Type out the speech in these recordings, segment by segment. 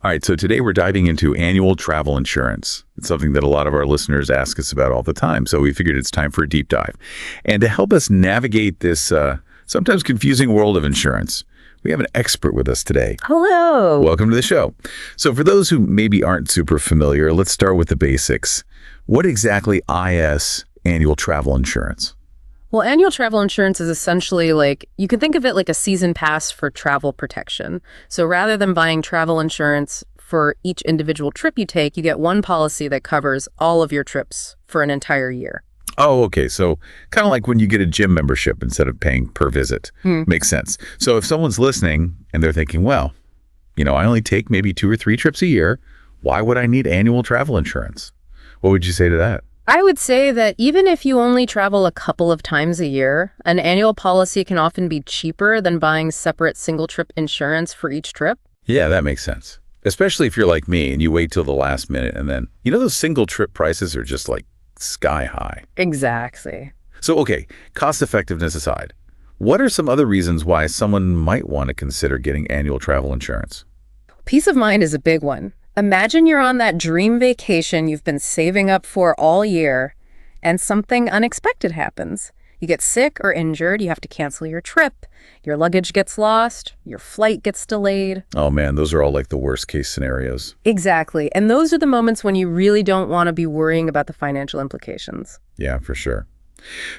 All right, so today we're diving into annual travel insurance. It's something that a lot of our listeners ask us about all the time, so we figured it's time for a deep dive. And to help us navigate this sometimes confusing world of insurance, we have an expert with us today. Hello. Welcome to the show. So for those who maybe aren't super familiar, let's start with the basics. What exactly is annual travel insurance? Well, annual travel insurance is essentially you can think of it like a season pass for travel protection. So rather than buying travel insurance for each individual trip you take, you get one policy that covers all of your trips for an entire year. Oh, okay. So kind of like when you get a gym membership instead of paying per visit. Makes sense. So if someone's listening and they're thinking, well, I only take maybe 2 or 3 trips a year, why would I need annual travel insurance? What would you say to that? I would say that even if you only travel a couple of times a year, an annual policy can often be cheaper than buying separate single-trip insurance for each trip. Yeah, that makes sense. Especially if you're like me and you wait till the last minute and then, those single-trip prices are just sky high. Exactly. So, okay, cost effectiveness aside, what are some other reasons why someone might want to consider getting annual travel insurance? Peace of mind is a big one. Imagine you're on that dream vacation you've been saving up for all year, and something unexpected happens. You get sick or injured, you have to cancel your trip, your luggage gets lost, your flight gets delayed. Oh man, those are all the worst case scenarios. Exactly. And those are the moments when you really don't want to be worrying about the financial implications. Yeah, for sure.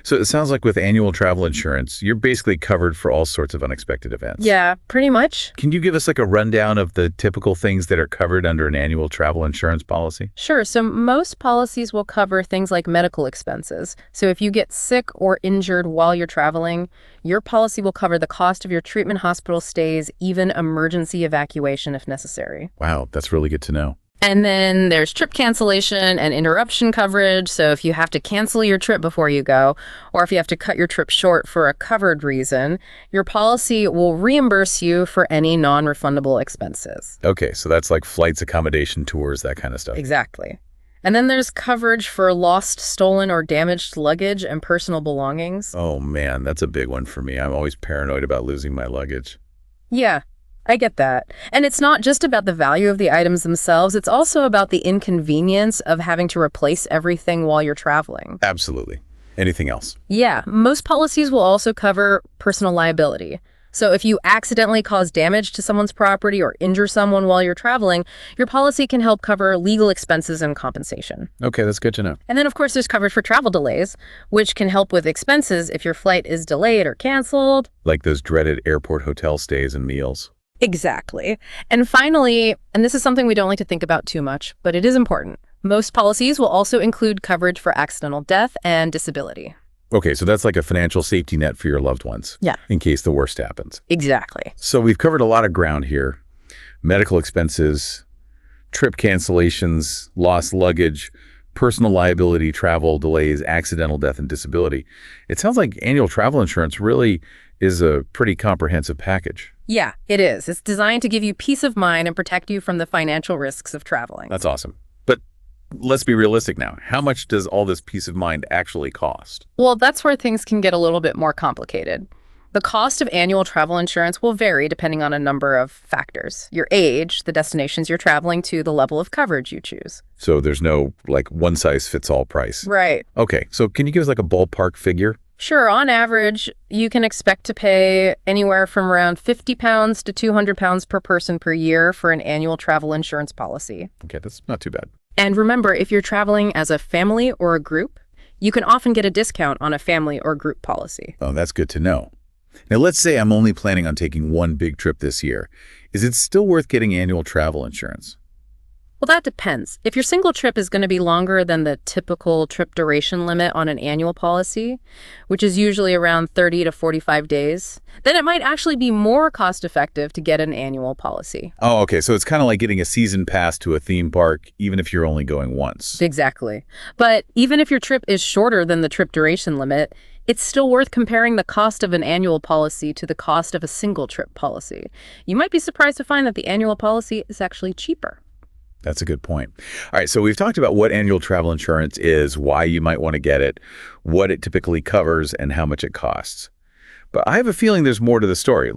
So it sounds like with annual travel insurance, you're basically covered for all sorts of unexpected events. Yeah, pretty much. Can you give us a rundown of the typical things that are covered under an annual travel insurance policy? Sure. So most policies will cover things like medical expenses. So if you get sick or injured while you're traveling, your policy will cover the cost of your treatment, hospital stays, even emergency evacuation if necessary. Wow, that's really good to know. And then there's trip cancellation and interruption coverage. So if you have to cancel your trip before you go, or if you have to cut your trip short for a covered reason, your policy will reimburse you for any non-refundable expenses. Okay, so that's like flights, accommodation, tours, that kind of stuff. Exactly. And then there's coverage for lost, stolen, or damaged luggage and personal belongings. Oh man, that's a big one for me. I'm always paranoid about losing my luggage. Yeah. I get that. And it's not just about the value of the items themselves, it's also about the inconvenience of having to replace everything while you're traveling. Absolutely. Anything else? Yeah, most policies will also cover personal liability. So if you accidentally cause damage to someone's property or injure someone while you're traveling, your policy can help cover legal expenses and compensation. Okay, that's good to know. And then, of course, there's coverage for travel delays, which can help with expenses if your flight is delayed or canceled. Like those dreaded airport hotel stays and meals. Exactly. And finally, and this is something we don't like to think about too much, but it is important, most policies will also include coverage for accidental death and disability. Okay, so that's like a financial safety net for your loved ones. Yeah. In case the worst happens. Exactly. So we've covered a lot of ground here. Medical expenses, trip cancellations, lost luggage, personal liability, travel delays, accidental death, and disability. It sounds like annual travel insurance really is a pretty comprehensive package. Yeah, it is. It's designed to give you peace of mind and protect you from the financial risks of traveling. That's awesome. But let's be realistic now. How much does all this peace of mind actually cost? Well, that's where things can get a little bit more complicated. The cost of annual travel insurance will vary depending on a number of factors. Your age, the destinations you're traveling to, the level of coverage you choose. So there's no one-size-fits-all price. Right. Okay, so can you give us a ballpark figure? Sure, on average, you can expect to pay anywhere from around £50 to £200 per person per year for an annual travel insurance policy. Okay, that's not too bad. And remember, if you're traveling as a family or a group, you can often get a discount on a family or group policy. Oh, that's good to know. Now, let's say I'm only planning on taking one big trip this year. Is it still worth getting annual travel insurance? Well, that depends. If your single trip is going to be longer than the typical trip duration limit on an annual policy, which is usually around 30 to 45 days, then it might actually be more cost-effective to get an annual policy. Oh, okay. So it's kind of like getting a season pass to a theme park, even if you're only going once. Exactly. But even if your trip is shorter than the trip duration limit, it's still worth comparing the cost of an annual policy to the cost of a single trip policy. You might be surprised to find that the annual policy is actually cheaper. That's a good point. All right, so we've talked about what annual travel insurance is, why you might want to get it, what it typically covers, and how much it costs. But I have a feeling there's more to the story.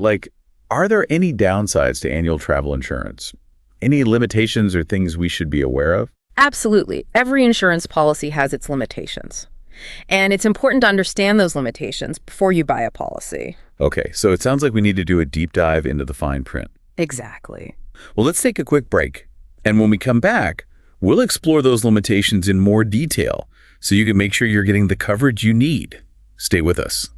Are there any downsides to annual travel insurance? Any limitations or things we should be aware of? Absolutely. Every insurance policy has its limitations. And it's important to understand those limitations before you buy a policy. Okay, so it sounds like we need to do a deep dive into the fine print. Exactly. Well, let's take a quick break. And when we come back, we'll explore those limitations in more detail so you can make sure you're getting the coverage you need. Stay with us.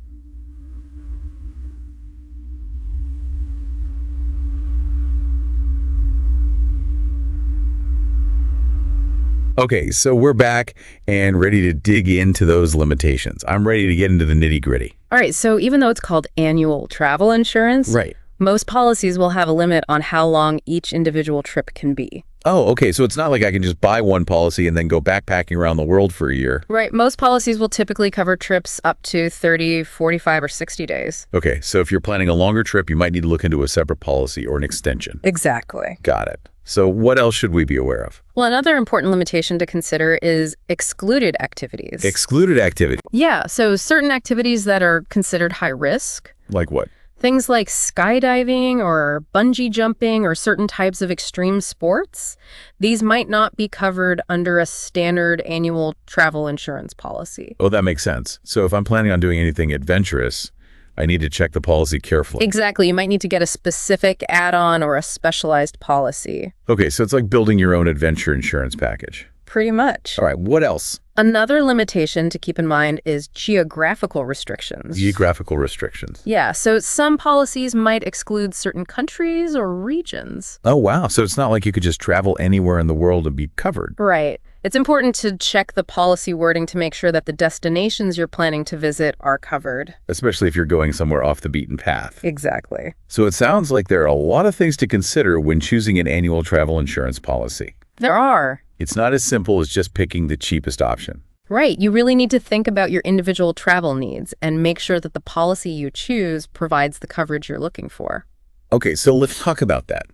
Okay, so we're back and ready to dig into those limitations. I'm ready to get into the nitty-gritty. All right, so even though it's called annual travel insurance, Right. most policies will have a limit on how long each individual trip can be. Oh, okay, so it's not like I can just buy one policy and then go backpacking around the world for a year. Right, most policies will typically cover trips up to 30, 45, or 60 days. Okay, so if you're planning a longer trip, you might need to look into a separate policy or an extension. Exactly. Got it. So what else should we be aware of? Well, another important limitation to consider is excluded activities. Excluded activity. Yeah, so certain activities that are considered high risk, Like what? things like skydiving or bungee jumping or certain types of extreme sports, these might not be covered under a standard annual travel insurance policy. Oh, that makes sense. So if I'm planning on doing anything adventurous, I need to check the policy carefully. Exactly. You might need to get a specific add-on or a specialized policy. Okay, so it's like building your own adventure insurance package. Pretty much. All right, what else? Another limitation to keep in mind is geographical restrictions. Geographical restrictions. Yeah, so some policies might exclude certain countries or regions. Oh, wow. So it's not like you could just travel anywhere in the world and be covered. Right. It's important to check the policy wording to make sure that the destinations you're planning to visit are covered. Especially if you're going somewhere off the beaten path. Exactly. So it sounds like there are a lot of things to consider when choosing an annual travel insurance policy. There are. It's not as simple as just picking the cheapest option. Right. You really need to think about your individual travel needs and make sure that the policy you choose provides the coverage you're looking for. Okay, so let's talk about that.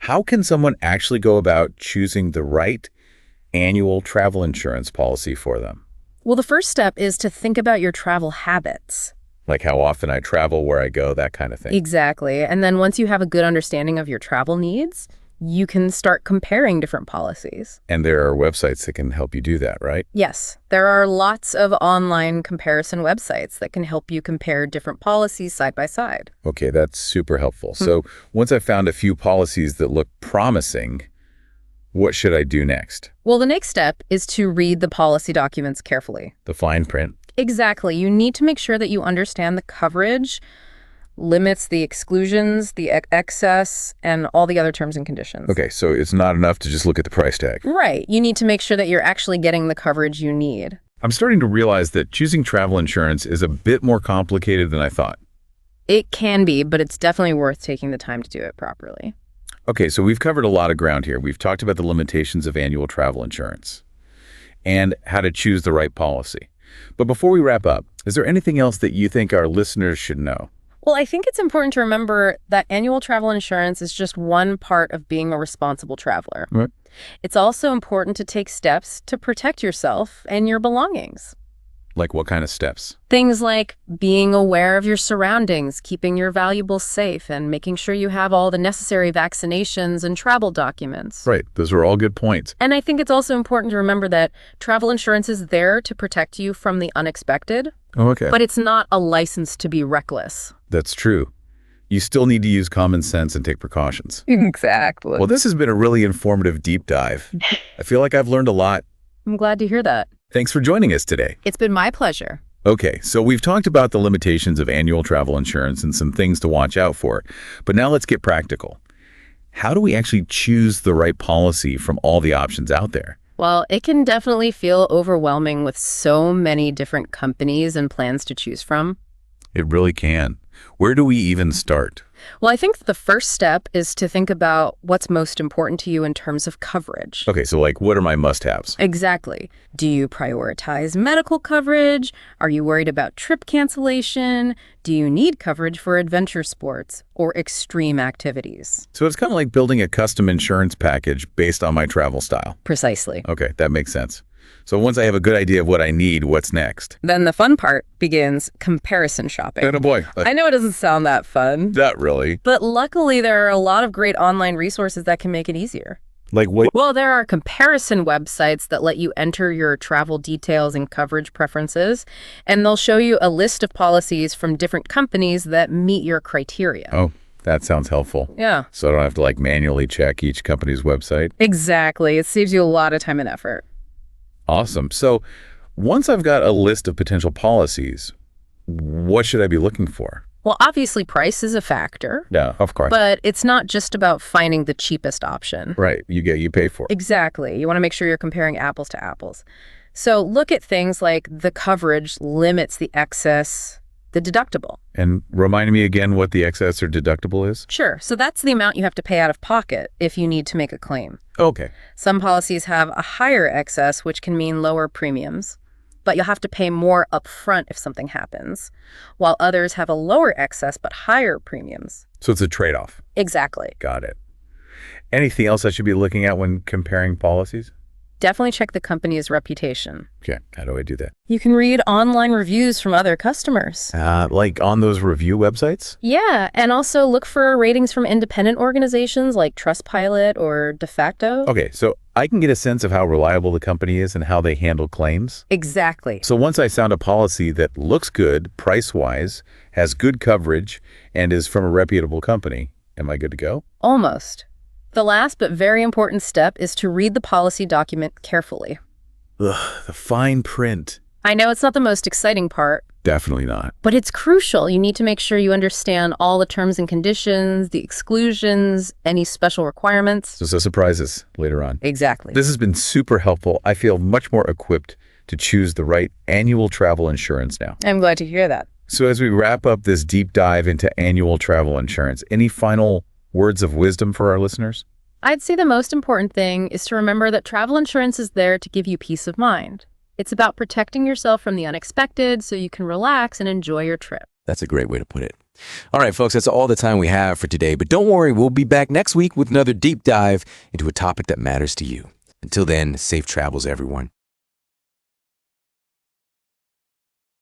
How can someone actually go about choosing the right annual travel insurance policy for them? Well, the first step is to think about your travel habits. Like how often I travel, where I go, that kind of thing. Exactly. And then once you have a good understanding of your travel needs, you can start comparing different policies. And there are websites that can help you do that, right? Yes, there are lots of online comparison websites that can help you compare different policies side by side. Okay, that's super helpful. So once I've found a few policies that look promising, what should I do next? Well, the next step is to read the policy documents carefully. The fine print? Exactly. You need to make sure that you understand the coverage, limits, the exclusions, the excess, and all the other terms and conditions. Okay, so it's not enough to just look at the price tag. Right. You need to make sure that you're actually getting the coverage you need. I'm starting to realize that choosing travel insurance is a bit more complicated than I thought. It can be, but it's definitely worth taking the time to do it properly. Okay, so we've covered a lot of ground here. We've talked about the limitations of annual travel insurance and how to choose the right policy. But before we wrap up, is there anything else that you think our listeners should know? Well, I think it's important to remember that annual travel insurance is just one part of being a responsible traveler. Right. It's also important to take steps to protect yourself and your belongings. Like what kind of steps? Things like being aware of your surroundings, keeping your valuables safe, and making sure you have all the necessary vaccinations and travel documents. Right. Those are all good points. And I think it's also important to remember that travel insurance is there to protect you from the unexpected, Oh, okay. but it's not a license to be reckless. That's true. You still need to use common sense and take precautions. Exactly. Well, this has been a really informative deep dive. I feel like I've learned a lot. I'm glad to hear that. Thanks for joining us today. It's been my pleasure. Okay, so we've talked about the limitations of annual travel insurance and some things to watch out for. But now let's get practical. How do we actually choose the right policy from all the options out there? Well, it can definitely feel overwhelming with so many different companies and plans to choose from. It really can. Where do we even start? Well, I think the first step is to think about what's most important to you in terms of coverage. Okay, so like, what are my must-haves? Exactly. Do you prioritize medical coverage? Are you worried about trip cancellation? Do you need coverage for adventure sports or extreme activities? So it's kind of like building a custom insurance package based on my travel style. Precisely. Okay, that makes sense. So once I have a good idea of what I need, what's next? Then the fun part begins: comparison shopping. And boy, I know it doesn't sound that fun, not really. but luckily there are a lot of great online resources that can make it easier. Like what? Well, there are comparison websites that let you enter your travel details and coverage preferences, and they'll show you a list of policies from different companies that meet your criteria. Oh, that sounds helpful. Yeah. So I don't have to like manually check each company's website. Exactly. It saves you a lot of time and effort. Awesome. So once I've got a list of potential policies, what should I be looking for? Well, obviously price is a factor, Yeah, of course. but it's not just about finding the cheapest option. Right. You pay for it. Exactly. You want to make sure you're comparing apples to apples. So look at things like the coverage limits, the excess, the deductible. And remind me again what the excess or deductible is? Sure. So that's the amount you have to pay out of pocket if you need to make a claim. Okay. Some policies have a higher excess, which can mean lower premiums, but you'll have to pay more upfront if something happens, while others have a lower excess but higher premiums. So it's a trade-off. Exactly. Got it. Anything else I should be looking at when comparing policies? Definitely check the company's reputation. Okay. How do I do that? You can read online reviews from other customers. Like on those review websites? Yeah, and also look for ratings from independent organizations like Trustpilot or De facto. Okay, so I can get a sense of how reliable the company is and how they handle claims. Exactly. So once I found a policy that looks good, price-wise, has good coverage, and is from a reputable company, am I good to go? Almost. The last but very important step is to read the policy document carefully. Ugh, the fine print. I know it's not the most exciting part, Definitely not. but it's crucial. You need to make sure you understand all the terms and conditions, the exclusions, any special requirements. So surprises later on. Exactly. This has been super helpful. I feel much more equipped to choose the right annual travel insurance now. I'm glad to hear that. So as we wrap up this deep dive into annual travel insurance, any final words of wisdom for our listeners? I'd say the most important thing is to remember that travel insurance is there to give you peace of mind. It's about protecting yourself from the unexpected so you can relax and enjoy your trip. That's a great way to put it. All right, folks, that's all the time we have for today. But don't worry, we'll be back next week with another deep dive into a topic that matters to you. Until then, safe travels, everyone.